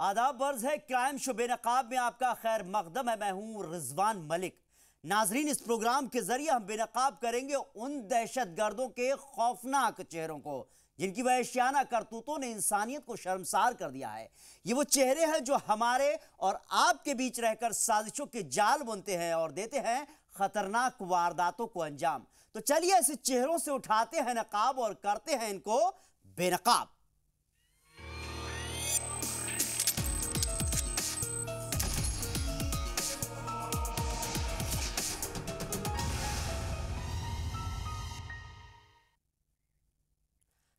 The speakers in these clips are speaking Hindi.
आदाब अर्ज है क्राइम शो बेनकाब में आपका खैर मकदम है। मैं हूं रिजवान मलिक। नाजरीन, इस प्रोग्राम के जरिए हम बेनकाब करेंगे उन दहशतगर्दों के खौफनाक चेहरों को जिनकी वहशियाना करतूतों ने इंसानियत को शर्मसार कर दिया है। ये वो चेहरे हैं जो हमारे और आपके बीच रहकर साजिशों के जाल बुनते हैं और देते हैं खतरनाक वारदातों को अंजाम। तो चलिए ऐसे चेहरों से उठाते हैं नकाब और करते हैं इनको बेनकाब।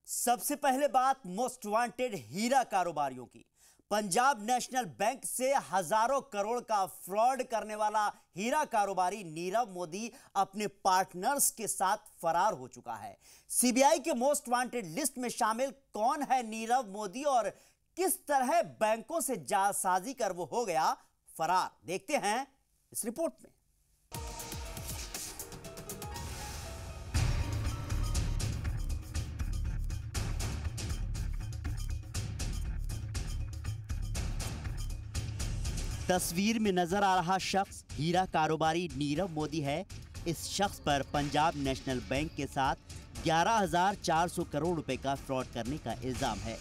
सबसे पहले बात मोस्ट वांटेड हीरा कारोबारियों की। पंजाब नेशनल बैंक से हजारों करोड़ का फ्रॉड करने वाला हीरा कारोबारी नीरव मोदी अपने पार्टनर्स के साथ फरार हो चुका है। सीबीआई के मोस्ट वांटेड लिस्ट में शामिल कौन है नीरव मोदी और किस तरह बैंकों से जालसाजी कर वो हो गया फरार, देखते हैं इस रिपोर्ट में। तस्वीर में नजर आ रहा शख्स हीरा कारोबारी नीरव मोदी है। इस शख्स पर पंजाब नेशनल बैंक के साथ 11,400 करोड़ रुपए का फ्रॉड करने का इल्जाम है।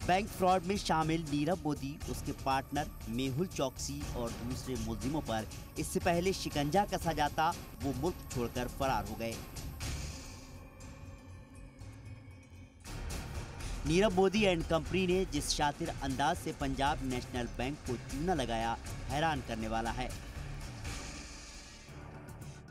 बैंक फ्रॉड में शामिल नीरव मोदी, उसके पार्टनर मेहुल चौकसी और दूसरे मुलजिमों पर इससे पहले शिकंजा कसा जाता वो मुल्क छोड़कर फरार हो गए। नीरव मोदी एंड कंपनी ने जिस शातिर अंदाज से पंजाब नेशनल बैंक को चूना लगाया, हैरान करने वाला है।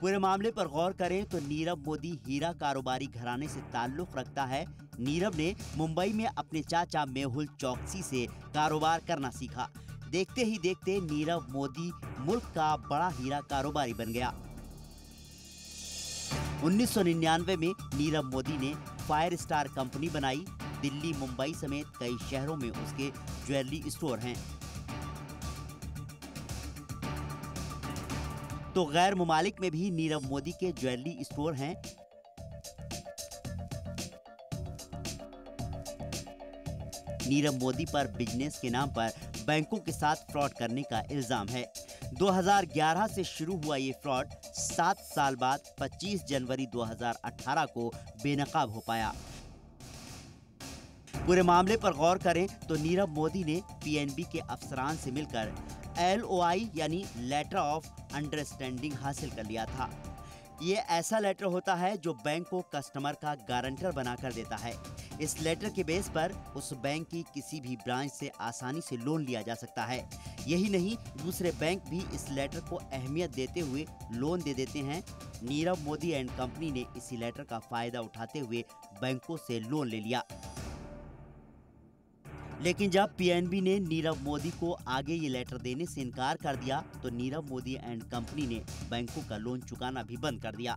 पूरे मामले पर गौर करें तो नीरव मोदी हीरा कारोबारी घराने से ताल्लुक रखता है। नीरव ने मुंबई में अपने चाचा मेहुल चौकसी से कारोबार करना सीखा। देखते ही देखते नीरव मोदी मुल्क का बड़ा हीरा कारोबारी बन गया। 1999 में नीरव मोदी ने फायर स्टार कंपनी बनाई। दिल्ली, मुंबई समेत कई शहरों में उसके ज्वेलरी स्टोर हैं। तो गैर मुमालिक में भी नीरव मोदी के ज्वेलरी स्टोर हैं। नीरव मोदी पर बिजनेस के नाम पर बैंकों के साथ फ्रॉड करने का इल्जाम है। 2011 से शुरू हुआ ये फ्रॉड 7 साल बाद 25 जनवरी 2018 को बेनकाब हो पाया। पूरे मामले पर गौर करें तो नीरव मोदी ने पीएनबी के अफसरान से मिलकर LOI यानी लेटर ऑफ अंडरस्टैंडिंग हासिल कर लिया था। ये ऐसा लेटर होता है जो बैंक को कस्टमर का गारंटर बनाकर देता है। इस लेटर के बेस पर उस बैंक की किसी भी ब्रांच से आसानी से लोन लिया जा सकता है। यही नहीं, दूसरे बैंक भी इस लेटर को अहमियत देते हुए लोन दे देते हैं। नीरव मोदी एंड कंपनी ने इसी लेटर का फायदा उठाते हुए बैंकों से लोन ले लिया। लेकिन जब पीएनबी ने नीरव मोदी को आगे ये लेटर देने से इनकार कर दिया तो नीरव मोदी एंड कंपनी ने बैंकों का लोन चुकाना भी बंद कर दिया।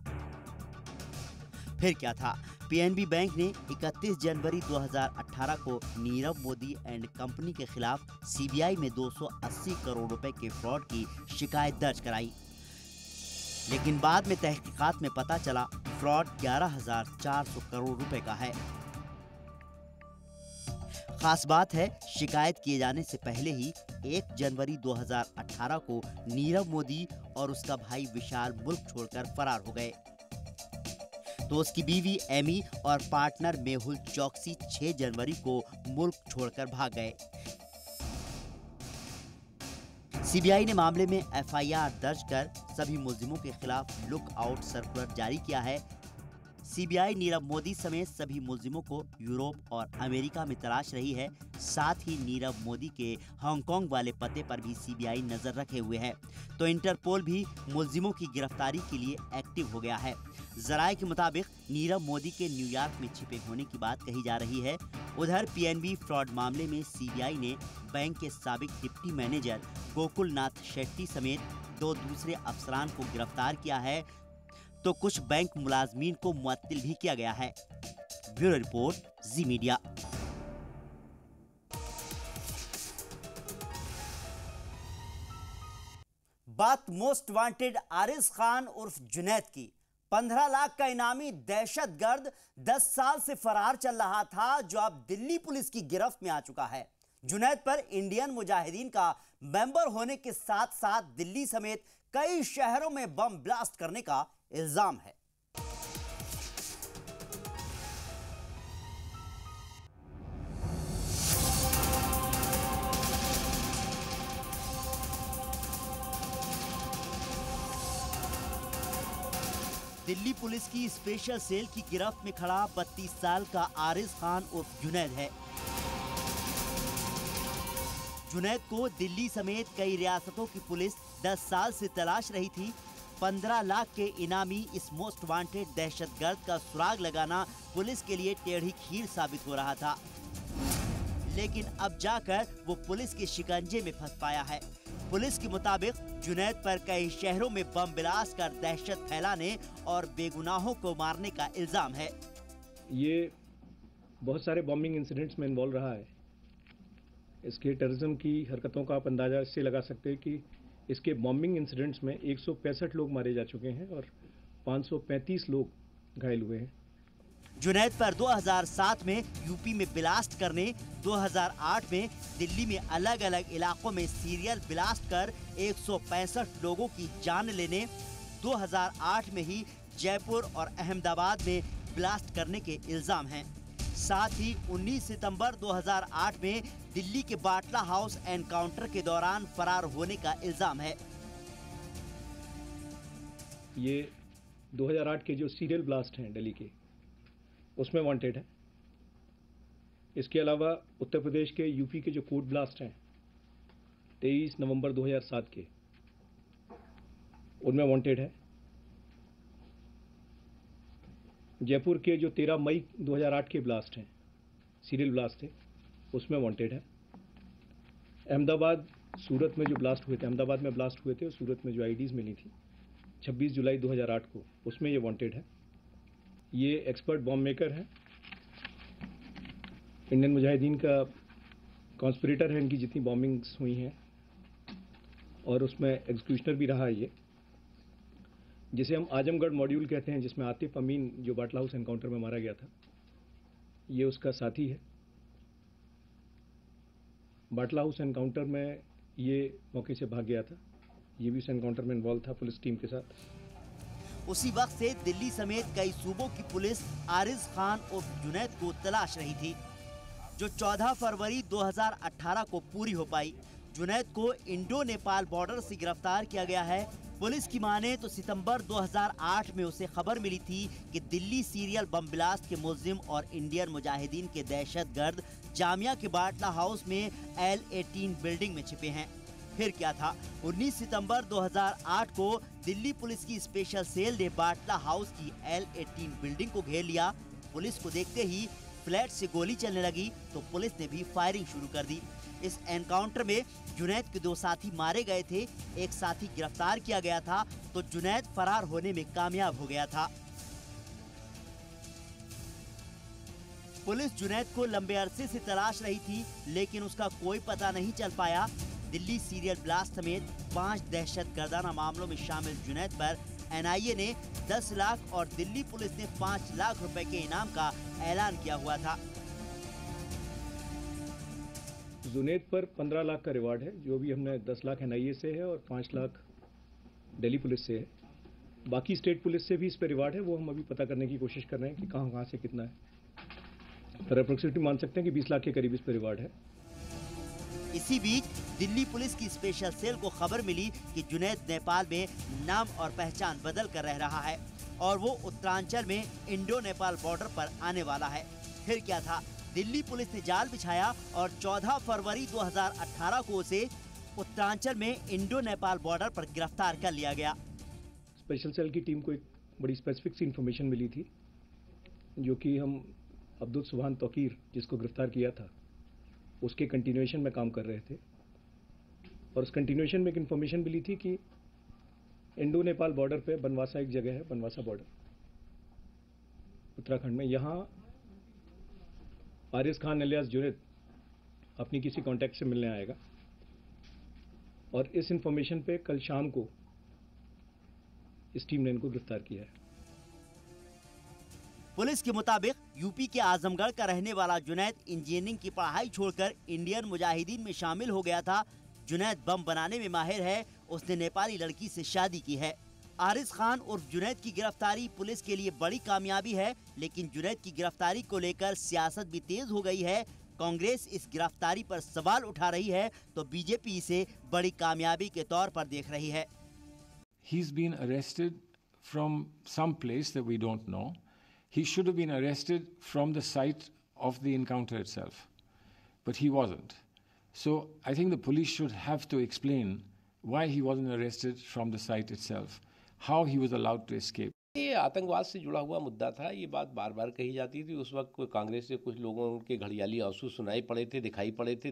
फिर क्या था, पीएनबी बैंक ने 31 जनवरी 2018 को नीरव मोदी एंड कंपनी के खिलाफ सीबीआई में 280 करोड़ रुपए के फ्रॉड की शिकायत दर्ज कराई। लेकिन बाद में तहकीकात में पता चला फ्रॉड 11,400 करोड़ रुपए का है। खास बात है, शिकायत किए जाने से पहले ही 1 जनवरी 2018 को नीरव मोदी और उसका भाई विशाल मुल्क छोड़कर फरार हो गए। तो उसकी बीवी एमी और पार्टनर मेहुल चौकसी 6 जनवरी को मुल्क छोड़कर भाग गए। सीबीआई ने मामले में FIR दर्ज कर सभी मुलजिमों के खिलाफ लुक आउट सर्कुलर जारी किया है। सीबीआई नीरव मोदी समेत सभी मुलजिमों को यूरोप और अमेरिका में तलाश रही है। साथ ही नीरव मोदी के हांगकांग वाले पते पर भी सीबीआई नजर रखे हुए है। तो इंटरपोल भी मुलजिमों की गिरफ्तारी के लिए एक्टिव हो गया है। जराये के मुताबिक नीरव मोदी के न्यूयॉर्क में छिपे होने की बात कही जा रही है। उधर पीएनबी फ्रॉड मामले में सीबीआई ने बैंक के साबिक डिप्टी मैनेजर गोकुल नाथ शेट्टी समेत 2 दूसरे अफसरान को गिरफ्तार किया है। तो कुछ बैंक मुलाजमीन को मुअत्तिल भी किया गया है। ब्यूरो रिपोर्ट, जी मीडिया। बात मोस्ट वांटेड आरिज खान उर्फ जुनैद की। 15 लाख का इनामी दहशतगर्द 10 साल से फरार चल रहा था, जो अब दिल्ली पुलिस की गिरफ्त में आ चुका है। जुनैद पर इंडियन मुजाहिदीन का मेंबर होने के साथ साथ दिल्ली समेत कई शहरों में बम ब्लास्ट करने का इल्जाम है। दिल्ली पुलिस की स्पेशल सेल की गिरफ्त में खड़ा 32 साल का आरिज खान उर्फ जुनैद है। जुनैद को दिल्ली समेत कई रियासतों की पुलिस 10 साल से तलाश रही थी। 15 लाख के इनामी इस मोस्ट वांटेड दहशतगर्द का सुराग लगाना पुलिस के लिए टेढ़ी खीर साबित हो रहा था, लेकिन अब जाकर वो पुलिस के शिकंजे में फंस पाया है। पुलिस के मुताबिक जुनैद पर कई शहरों में बम ब्लास्ट कर दहशत फैलाने और बेगुनाहों को मारने का इल्जाम है। ये बहुत सारे बॉम्बिंग इंसिडेंट्स में इन्वॉल्व रहा है। इसके टेररिज्म की हरकतों का आप अंदाजा इससे लगा सकते हैं कि इसके बॉम्बिंग इंसिडेंट्स में 165 लोग मारे जा चुके हैं और 535 लोग घायल हुए हैं। जुनैद पर 2007 में यूपी में ब्लास्ट करने, 2008 में दिल्ली में अलग अलग इलाकों में सीरियल ब्लास्ट कर 165 लोगों की जान लेने, 2008 में ही जयपुर और अहमदाबाद में ब्लास्ट करने के इल्जाम हैं। साथ ही 19 सितंबर 2008 में दिल्ली के बाटला हाउस एनकाउंटर के दौरान फरार होने का इल्जाम है। ये 2008 के जो सीरियल ब्लास्ट हैं दिल्ली के, उसमें वांटेड है। इसके अलावा उत्तर प्रदेश के यूपी के जो कोर्ट ब्लास्ट हैं 23 नवंबर 2007 के, उनमें वांटेड है। जयपुर के जो 13 मई 2008 के ब्लास्ट हैं, सीरियल ब्लास्ट थे, उसमें वांटेड है। अहमदाबाद सूरत में जो ब्लास्ट हुए थे, अहमदाबाद में ब्लास्ट हुए थे और सूरत में जो आईडीज मिली थी 26 जुलाई 2008 को, उसमें ये वांटेड है। ये एक्सपर्ट बॉम्ब मेकर है, इंडियन मुजाहिदीन का कॉन्स्पिरेटर है। इनकी जितनी बॉम्बिंग्स हुई हैं और उसमें एग्जीक्यूशनर भी रहा है ये, जिसे हम आजमगढ़ मॉड्यूल कहते हैं, जिसमें आतिफ अमीन जो बाटला हाउस एनकाउंटर में मारा गया था, ये उसका साथी है। बाटला हाउस एनकाउंटर में ये मौके से भाग गया था, ये भी उस एनकाउंटर में इन्वॉल्व था पुलिस टीम के साथ। उसी वक्त से दिल्ली समेत कई सूबों की पुलिस आरिज खान उर्फ जुनैद को तलाश रही थी, जो 14 फरवरी 2018 को पूरी हो पाई। जुनैद को इंडो नेपाल बॉर्डर से गिरफ्तार किया गया है। पुलिस की माने तो सितंबर 2008 में उसे खबर मिली थी कि दिल्ली सीरियल बम ब्लास्ट के मुल्जिम और इंडियन मुजाहिदीन के दहशतगर्द जामिया के बाटला हाउस में L18 बिल्डिंग में छिपे हैं। फिर क्या था, 19 सितंबर 2008 को दिल्ली पुलिस की स्पेशल सेल ने बाटला हाउस की L18 बिल्डिंग को घेर लिया। पुलिस को देखते ही फ्लैट से गोली चलने लगी तो पुलिस ने भी फायरिंग शुरू कर दी। इस एनकाउंटर में जुनैद के 2 साथी मारे गए थे, एक साथी गिरफ्तार किया गया था तो जुनैद फरार होने में कामयाब हो गया था। पुलिस जुनैद को लंबे अरसे से तलाश रही थी, लेकिन उसका कोई पता नहीं चल पाया। दिल्ली सीरियल ब्लास्ट समेत 5 दहशतगर्दाना मामलों में शामिल जुनैद पर NIA ने 10 लाख और दिल्ली पुलिस ने 5 लाख रुपए के इनाम का ऐलान किया हुआ था। जुनैद पर 15 लाख का रिवार्ड है, जो भी हमने 10 लाख NIA से है और 5 लाख दिल्ली पुलिस से है। बाकी स्टेट पुलिस से भी इस पर रिवार्ड है, वो हम अभी पता करने की कोशिश कर रहे हैं कि कहाँ से कितना है। पर अप्रोक्सीमेटली मान सकते हैं कि 20 लाख के करीब इस पर रिवार्ड है। इसी बीच दिल्ली पुलिस की स्पेशल सेल को खबर मिली कि जुनैद नेपाल में नाम और पहचान बदल कर रह रहा है और वो उत्तरांचल में इंडो नेपाल बॉर्डर पर आने वाला है। फिर क्या था, दिल्ली पुलिस ने जाल बिछाया और 14 फरवरी 2018 को उसे उत्तरांचल में इंडो नेपाल बॉर्डर पर गिरफ्तार कर लिया गया। स्पेशल सेल की टीम को एक बड़ी स्पेसिफिक सी इन्फॉर्मेशन मिली थी, जो कि हम अब्दुल सुभान तौकीर, जिसको गिरफ्तार किया था, उसके कंटिन्यूएशन में काम कर रहे थे। और उस कंटिन्यूएशन में एक इन्फॉर्मेशन मिली थी कि इंडो नेपाल बॉर्डर पे बनवासा एक जगह है, बनवासा बॉर्डर उत्तराखंड में, यहाँ आरिज खान अलियास जुनैद अपनी किसी कांटेक्ट से मिलने आएगा। और इस इन्फॉर्मेशन पे कल शाम को इस टीम ने इनको गिरफ्तार किया है। पुलिस के मुताबिक यूपी के आजमगढ़ का रहने वाला जुनैद इंजीनियरिंग की पढ़ाई छोड़कर इंडियन मुजाहिदीन में शामिल हो गया था। जुनैद बम बनाने में माहिर है। उसने नेपाली लड़की से शादी की है। आरिज खान उर्फ जुनैद की गिरफ्तारी पुलिस के लिए बड़ी कामयाबी है, लेकिन जुनैद की गिरफ्तारी को लेकर सियासत भी तेज हो गई है। कांग्रेस इस गिरफ्तारी पर सवाल उठा रही है तो बीजेपी इसे बड़ी कामयाबी के तौर पर देख रही है। He's been arrested from some place that we don't know. He should have been arrested from the site of the encounter itself, but he wasn't. So I think the police should have to explain why he wasn't arrested from the site itself, how he was allowed to escape. ये आतंकवाद से जुड़ा हुआ मुद्दा था। ये बात बार बार कही जाती थी। उस वक्त कांग्रेस से कुछ लोगों के घड़ियाली आंसू सुनाई पड़े थे, दिखाई पड़े थे,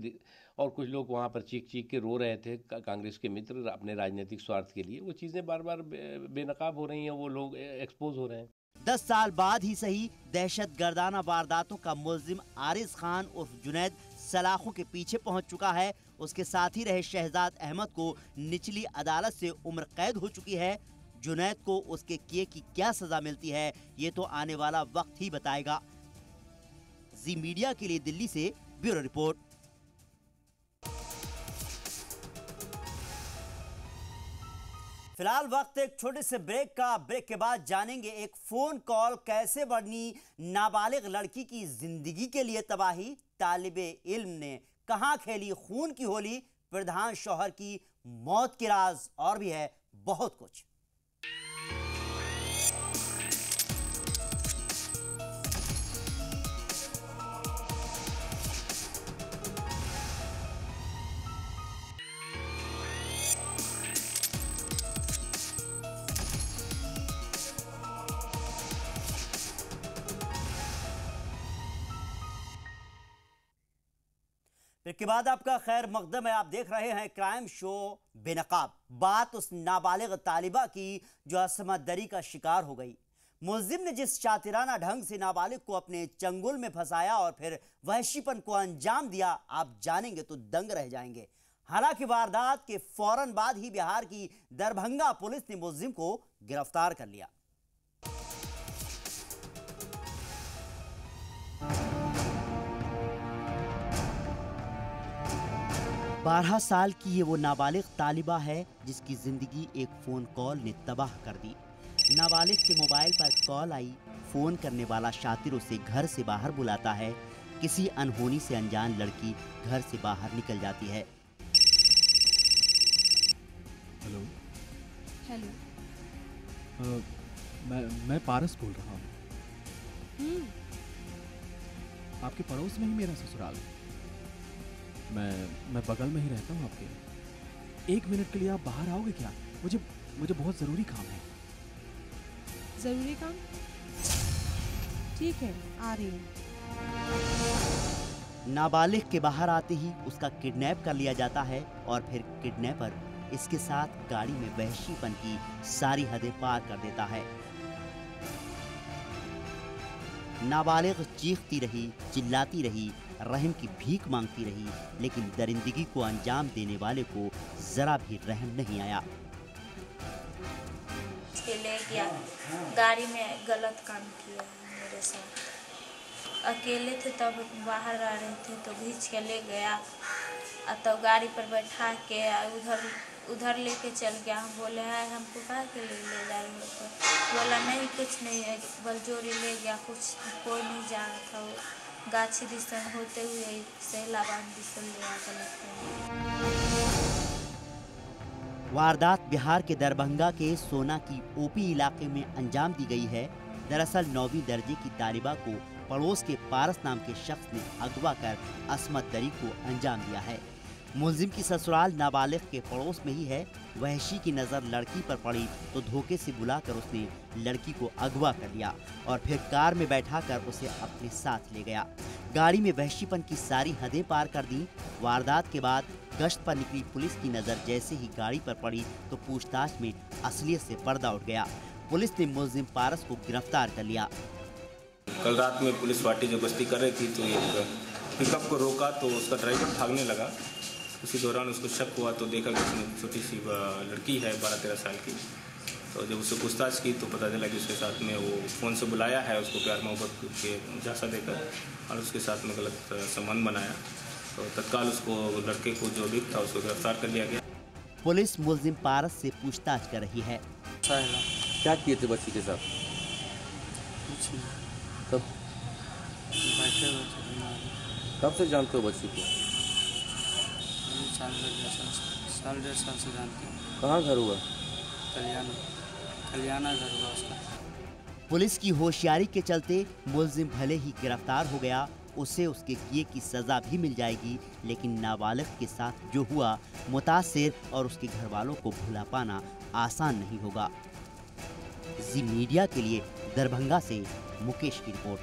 और कुछ लोग वहाँ पर चीख चीख के रो रहे थे, कांग्रेस के मित्र अपने राजनीतिक स्वार्थ के लिए। वो चीज़ें बार बार बेनकाब हो रही हैं, वो लोग एक्सपोज हो रहे हैं। 10 साल बाद ही सही, दहशत गर्दाना वारदातों का मुल्जिम आरिज खान उर्फ जुनैद सलाखों के पीछे पहुंच चुका है। उसके साथ ही रहे शहजाद अहमद को निचली अदालत से उम्र कैद हो चुकी है। जुनैद को उसके किए की क्या सजा मिलती है, ये तो आने वाला वक्त ही बताएगा। जी मीडिया के लिए दिल्ली से ब्यूरो रिपोर्ट। फिलहाल वक्त एक छोटे से ब्रेक का। ब्रेक के बाद जानेंगे एक फोन कॉल कैसे बनी नाबालिग लड़की की जिंदगी के लिए तबाही। तालिबे इल्म ने कहां खेली खून की होली। प्रधान शौहर की मौत के राज, और भी है बहुत कुछ। के बाद आपका खैर मकदम है। आप देख रहे हैं क्राइम शो बेनकाब। बात उस नाबालिग तालिबा की जो असमत दरी का शिकार हो गई। मुल्जिम ने जिस शातिराना ढंग से नाबालिग को अपने चंगुल में फंसाया और फिर वहशीपन को अंजाम दिया, आप जानेंगे तो दंग रह जाएंगे। हालांकि वारदात के फौरन बाद ही बिहार की दरभंगा पुलिस ने मुल्जिम को गिरफ्तार कर लिया। 12 साल की ये वो नाबालिग तालिबा है जिसकी जिंदगी एक फोन कॉल ने तबाह कर दी। नाबालिग के मोबाइल पर कॉल आई। फोन करने वाला शातिर उसे घर से बाहर बुलाता है। किसी अनहोनी से अनजान लड़की घर से बाहर निकल जाती है। हेलो हेलो, मैं पारस बोल रहा हूँ। आपके पड़ोस में ही मेरा ससुराल है। मैं बगल में ही रहता हूँ आपके। 1 मिनट के लिए आप बाहर आओगे क्या? मुझे बहुत ज़रूरी काम है। ज़रूरी काम? ठीक है, आ रही हूँ। नाबालिग के बाहर आते ही उसका किडनैप कर लिया जाता है और फिर किडनैपर इसके साथ गाड़ी में वहशीपन की सारी हदें पार कर देता है। नाबालिग चीखती रही, चिल्लाती रही, रहम की भीख मांगती रही, लेकिन दरिंदगी को अंजाम देने वाले को जरा भी रहम नहीं आया। ले गया, गाड़ी में गलत काम किया मेरे साथ। अकेले थे तब बाहर आ रहे थे तो खींच के ले गया, तो गाड़ी पर बैठा के उधर लेके चल गया। हम बोले हैं हमको कहा के ले जा रहे हो? तो बोला नहीं कुछ नहीं है, बलजोरी ले गया। कोई नहीं जा रहा था। वो गाछी दिसन होते हुए सैलाबाद दिसन ले आकर लगता है। वारदात बिहार के दरभंगा के सोना की ओपी इलाके में अंजाम दी गई है। दरअसल 9वीं दर्जे की तालिबा को पड़ोस के पारस नाम के शख्स ने अगवा कर असमत दरी को अंजाम दिया है। मुल्जिम की ससुराल नाबालिग के पड़ोस में ही है। वहशी की नज़र लड़की पर पड़ी तो धोखे से बुलाकर उसने लड़की को अगवा कर लिया और फिर कार में बैठाकर उसे अपने साथ ले गया। गाड़ी में वहशीपन की सारी हदें पार कर दी। वारदात के बाद गश्त पर निकली पुलिस की नज़र जैसे ही गाड़ी पर पड़ी तो पूछताछ में असलियत से पर्दा उठ गया। पुलिस ने मुल्जिम पारस को गिरफ्तार कर लिया। कल रात में पुलिस पार्टी जो गश्ती कर रही थी तो एक पिकअप को रोका तो उसका ड्राइवर भागने लगा। उसी दौरान उसको शक हुआ तो देखा कि उसमें छोटी सी लड़की है 12-13 साल की, तो जब उससे पूछताछ की तो पता चला कि उसके साथ में वो फ़ोन से बुलाया है, उसको प्यार मोहब्बत के झांसा देकर और उसके साथ में गलत संबंध बनाया। तो तत्काल उसको लड़के को जो भी था उसको गिरफ्तार कर लिया गया। पुलिस मुलजिम पारस से पूछताछ कर रही है। क्या किए थे बच्ची के साथ? तब कब से जानते हो बच्ची को? साल डेढ़ साल से जानते हैं। कहाँ घर हुआ? कल्याणा घर हुआ उसका। पुलिस की होशियारी के चलते मुलजिम भले ही गिरफ्तार हो गया, उसे उसके किए की सजा भी मिल जाएगी, लेकिन नाबालिग के साथ जो हुआ मुतासिर और उसके घर वालों को भुला पाना आसान नहीं होगा। जी मीडिया के लिए दरभंगा से मुकेश की रिपोर्ट।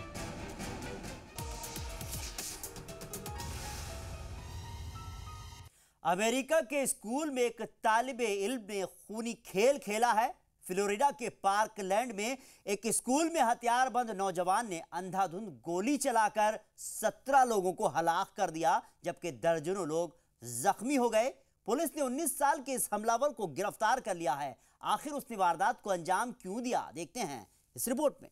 अमेरिका के स्कूल में एक तालिबे इल्म ने खूनी खेल खेला है। फ्लोरिडा के पार्कलैंड में एक स्कूल में हथियारबंद नौजवान ने अंधाधुंध गोली चलाकर 17 लोगों को हलाक कर दिया, जबकि दर्जनों लोग जख्मी हो गए। पुलिस ने 19 साल के इस हमलावर को गिरफ्तार कर लिया है। आखिर उसने वारदात को अंजाम क्यों दिया, देखते हैं इस रिपोर्ट में।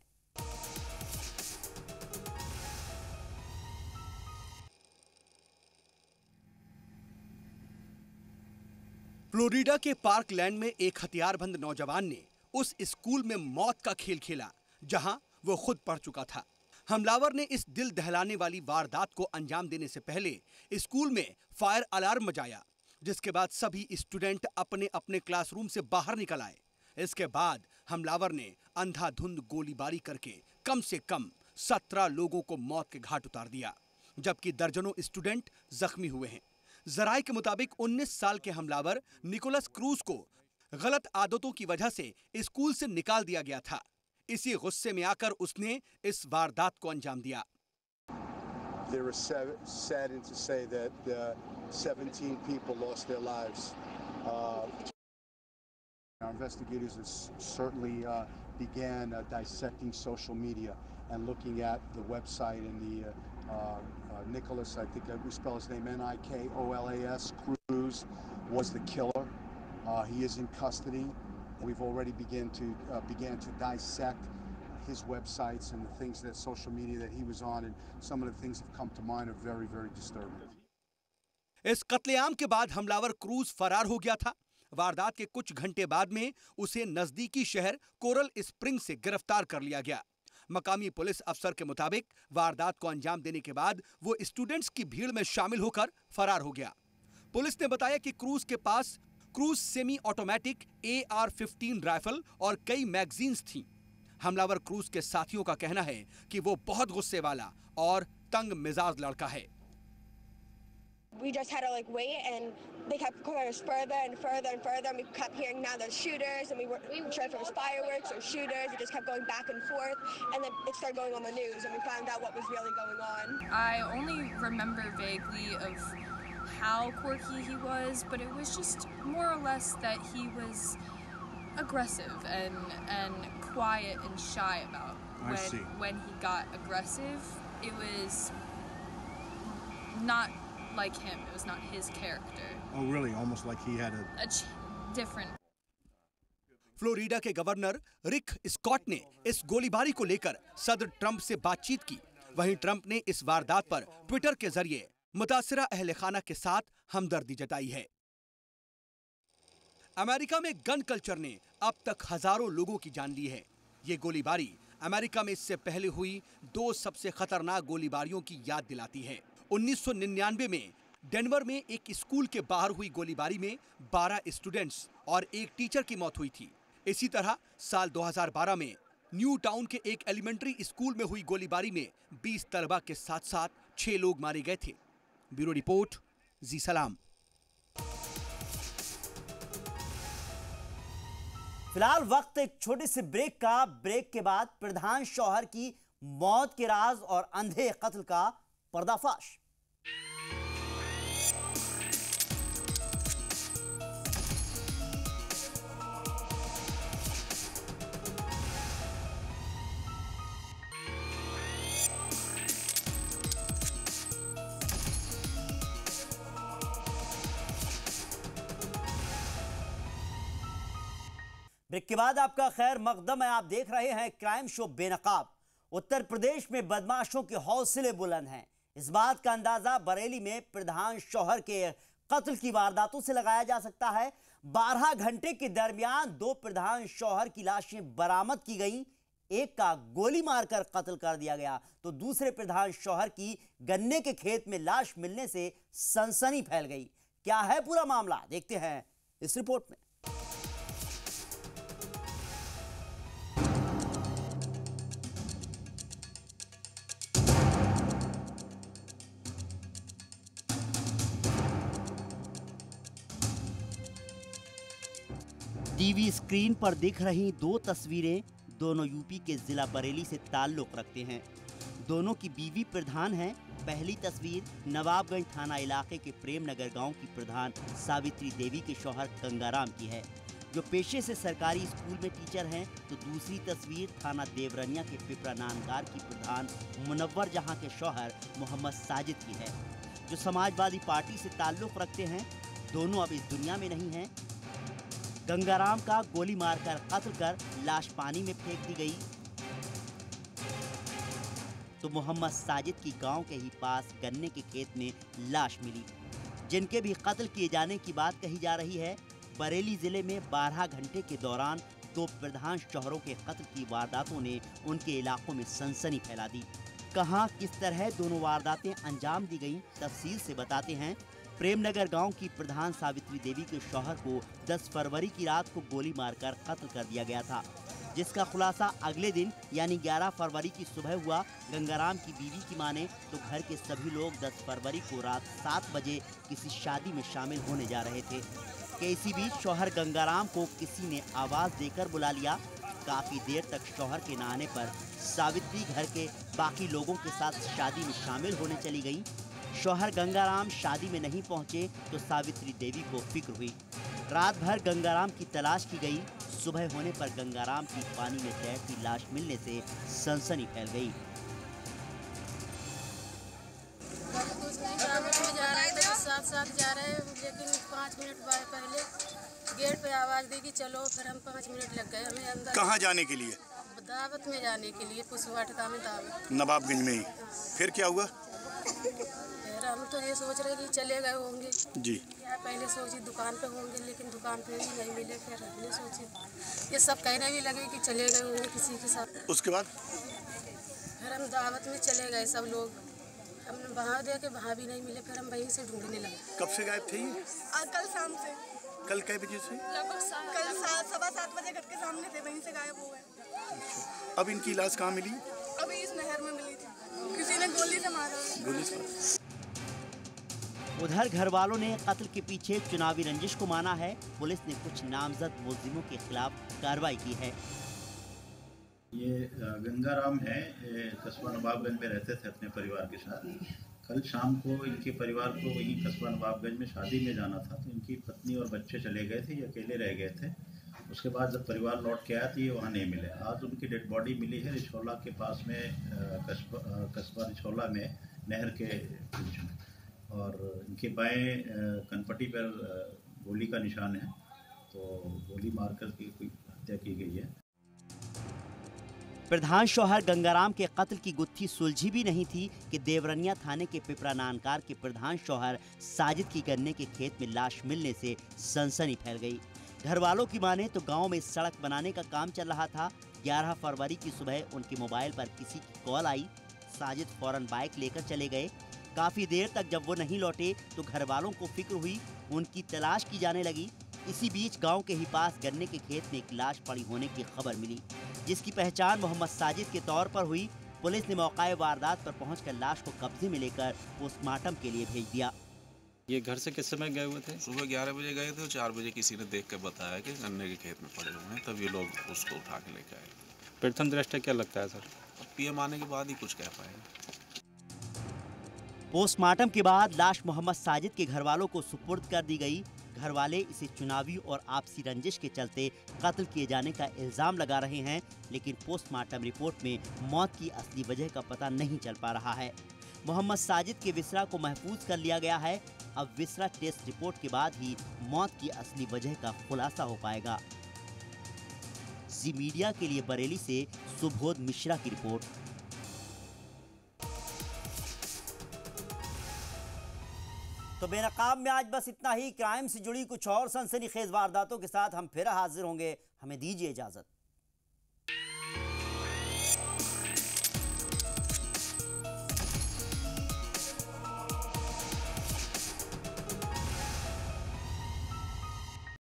फ्लोरिडा के पार्कलैंड में एक हथियारबंद नौजवान ने उस स्कूल में मौत का खेल खेला जहां वो खुद पढ़ चुका था। हमलावर ने इस दिल दहलाने वाली वारदात को अंजाम देने से पहले स्कूल में फायर अलार्म बजाया, जिसके बाद सभी स्टूडेंट अपने अपने क्लासरूम से बाहर निकल आए। इसके बाद हमलावर ने अंधाधुंध गोलीबारी करके कम से कम 17 लोगों को मौत के घाट उतार दिया, जबकि दर्जनों स्टूडेंट जख्मी हुए हैं। जराये के मुताबिक 19 साल के हमलावर निकोलस क्रूज को गलत आदतों की वजह से स्कूल से निकाल दिया गया था। इसी गुस्से में आकर उसने इस वारदात को अंजाम दिया। There is saddened to say that 17 people lost their lives. Our investigators certainly began dissecting social media and looking at the website and the Nicholas, I think we spell his name Nikolas Cruz, was the killer. He is in custody. We've already began to dissect his websites and the things that social media that he was on, and some of the things have come to mind are very, very disturbing. इस कत्लेआम के बाद हमलावर क्रूज फरार हो गया था। वारदात के कुछ घंटे बाद में उसे नजदीकी शहर कोरल स्प्रिंग से गिरफ्तार कर लिया गया। मकामी पुलिस अफसर के मुताबिक वारदात को अंजाम देने के बाद वो स्टूडेंट्स की भीड़ में शामिल होकर फरार हो गया। पुलिस ने बताया कि क्रूज के पास Cruz semi automatic AR-15 rifle और कई मैगजीन्स थीं। हमलावर क्रूज के साथियों का कहना है कि वो बहुत गुस्से वाला और तंग मिजाज लड़का है। We just had to wait, and they kept calling us further and further and further, and we kept hearing now there's shooters, and we were sure if it was fireworks or shooters. It just kept going back and forth, and then it started going on the news, and we found out what was really going on. I only remember vaguely of how quirky he was, but it was just more or less that he was aggressive and quiet and shy about when he got aggressive. It was not like him. It was not his character. Oh, really? Almost like he had a different. Florida के गवर्नर रिक स्कॉट ने इस गोलीबारी को लेकर सदर ट्रंप से बातचीत की। वहीं ट्रंप ने इस वारदात पर ट्विटर के जरिए मुतासिरा अहले खाना के साथ हमदर्दी जताई है। अमेरिका में गन कल्चर ने अब तक हजारों लोगों की जान ली है। ये गोलीबारी अमेरिका में इससे पहले हुई 2 सबसे खतरनाक गोलीबारियों की याद दिलाती है। 1999 में डेनवर में एक स्कूल के बाहर हुई गोलीबारी में 12 स्टूडेंट्स और एक टीचर की मौत हुई थी। इसी तरह साल 2012 में न्यू टाउन के एक एलिमेंट्री स्कूल में हुई गोलीबारी में 20 तलबा के साथ साथ 6 लोग मारे गए थे। ब्यूरो रिपोर्ट, जी सलाम। फिलहाल वक्त एक छोटे से ब्रेक का। ब्रेक के बाद प्रधान शौहर की मौत के राज और अंधे कत्ल का पर्दाफाश। ब्रेक के बाद आपका खैर मकदम है। आप देख रहे हैं क्राइम शो बेनकाब। उत्तर प्रदेश में बदमाशों के हौसले बुलंद हैं। इस बात का अंदाजा बरेली में प्रधान शौहर के कत्ल की वारदातों से लगाया जा सकता है। 12 घंटे के दरमियान 2 प्रधान शौहर की लाशें बरामद की गईं। एक का गोली मारकर कत्ल कर दिया गया तो दूसरे प्रधान शौहर की गन्ने के खेत में लाश मिलने से सनसनी फैल गई। क्या है पूरा मामला, देखते हैं इस रिपोर्ट में। टीवी स्क्रीन पर दिख रही 2 तस्वीरें दोनों यूपी के जिला बरेली से ताल्लुक रखते हैं। दोनों की बीवी प्रधान हैं। पहली तस्वीर नवाबगंज थाना इलाके के प्रेमनगर गांव की प्रधान सावित्री देवी के शौहर गंगाराम की है, जो पेशे से सरकारी स्कूल में टीचर हैं। तो दूसरी तस्वीर थाना देवरनिया के पिपरा नानगार की प्रधान मुनव्वर जहां के शौहर मोहम्मद साजिद की है, जो समाजवादी पार्टी से ताल्लुक रखते हैं। दोनों अब इस दुनिया में नहीं हैं। गंगाराम का गोली मारकर कत्ल कर लाश पानी में फेंक दी गई तो मोहम्मद साजिद की गांव के ही पास गन्ने के खेत में लाश मिली, जिनके भी कत्ल किए जाने की बात कही जा रही है। बरेली जिले में 12 घंटे के दौरान 2 प्रधान शौहरों के कत्ल की वारदातों ने उनके इलाकों में सनसनी फैला दी। कहां किस तरह दोनों वारदातें अंजाम दी गईं, तफसील से बताते हैं। प्रेमनगर गांव की प्रधान सावित्री देवी के शौहर को 10 फरवरी की रात को गोली मारकर कत्ल कर दिया गया था, जिसका खुलासा अगले दिन यानी 11 फरवरी की सुबह हुआ। गंगाराम की बीवी की माने तो घर के सभी लोग 10 फरवरी को रात 7 बजे किसी शादी में शामिल होने जा रहे थे कि इसी बीच शौहर गंगाराम को किसी ने आवाज़ देकर बुला लिया। काफ़ी देर तक शौहर के न आने पर सावित्री घर के बाकी लोगों के साथ शादी में शामिल होने चली गई। शौहर गंगाराम शादी में नहीं पहुंचे तो सावित्री देवी को फिक्र हुई। रात भर गंगाराम की तलाश की गई। सुबह होने पर गंगाराम की पानी में तैरती लाश मिलने से सनसनी फैल गई। साथ जा रहे हैं, लेकिन 5 मिनट पहले गेट पे आवाज़ दी कि चलो, फिर हम 5 मिनट लग गए हमें अंदर। कहाँ जाने के लिए? दावत में जाने के लिए, पुसवाटिका में दावत। नवाबगंज में ही। फिर क्या हुआ? फिर हम तो ये सोच रहे कि चले गए होंगे जी। या पहले सोची दुकान पे होंगे, लेकिन दुकान पे भी नहीं मिले। फिर हमने सोचे ये सब कहने भी लगे कि चले गए होंगे किसी के साथ। उसके बाद फिर हम दावत में चले गए सब लोग। हमने वहाँ देखे, वहाँ भी नहीं मिले। फिर हम वहीं से ढूंढने लगे। कब से गायब थे ये? कल शाम से। कल कै बजे से? लगभग कल 7:15 बजे घर के सामने थे, वहीं से गायब हो गए। अब इनकी लाश कहाँ मिली? अभी इस नहर में मिली थी, किसी ने गोली से मारा। गोली से। उधर घर वालों ने कत्ल के पीछे चुनावी रंजिश को माना है। पुलिस ने कुछ नामजद मुलजिमों के खिलाफ कार्रवाई की है। ये गंगाराम है, कस्बा नवाबगंज में रहते थे अपने परिवार के साथ। कल शाम को इनके परिवार को वही कस्बा नवाबगंज में शादी में जाना था, तो इनकी पत्नी और बच्चे चले गए थे, ये अकेले रह गए थे। उसके बाद जब परिवार लौट के आया तो ये वहाँ नहीं मिले। आज उनकी डेड बॉडी मिली है रिछौला के पास में, कस्बा रिछौला में नहर के बीच में, और इनके बाएं कनपट्टी पर गोली का निशान है, तो गोली मारकर की कोई हत्या की गई है। प्रधान शौहर गंगाराम के कत्ल की गुत्थी सुलझी भी नहीं थी कि देवरनिया थाने के पिपरा नानकार के प्रधान शौहर साजिद की गन्ने के खेत में लाश मिलने से सनसनी फैल गई। घर वालों की माने तो गांव में सड़क बनाने का काम चल रहा था। 11 फरवरी की सुबह उनके मोबाइल पर किसी की कॉल आई। साजिद फौरन बाइक लेकर चले गए। काफ़ी देर तक जब वो नहीं लौटे तो घर वालों को फिक्र हुई, उनकी तलाश की जाने लगी। इसी बीच गांव के ही पास गन्ने के खेत में एक लाश पड़ी होने की खबर मिली, जिसकी पहचान मोहम्मद साजिद के तौर पर हुई। पुलिस ने मौके वारदात पर पहुंचकर लाश को कब्जे में लेकर पोस्टमार्टम के लिए भेज दिया। ये घर से किस समय गए हुए थे? सुबह 11 बजे गए थे, 4 बजे किसी ने देख कर बताया कि गन्ने के खेत में पड़े हुए हैं, तब ये लोग उसको उठा के लेकर आए। प्रथम दृष्टया क्या लगता है सर? पीएम आने के बाद ही कुछ कह पाएंगे। पोस्टमार्टम के बाद लाश मोहम्मद साजिद के घर वालों को सुपुर्द कर दी गई। घर वाले इसे चुनावी और आपसी रंजिश के चलते कत्ल किए जाने का इल्जाम लगा रहे हैं, लेकिन पोस्टमार्टम रिपोर्ट में मौत की असली वजह का पता नहीं चल पा रहा है। मोहम्मद साजिद के विसरा को महफूज कर लिया गया है। अब विसरा टेस्ट रिपोर्ट के बाद ही मौत की असली वजह का खुलासा हो पाएगा। जी मीडिया के लिए बरेली से सुबोध मिश्रा की रिपोर्ट। तो बेनकाब में आज बस इतना ही। क्राइम से जुड़ी कुछ और सनसनीखेज वारदातों के साथ हम फिर हाजिर होंगे। हमें दीजिए इजाजत।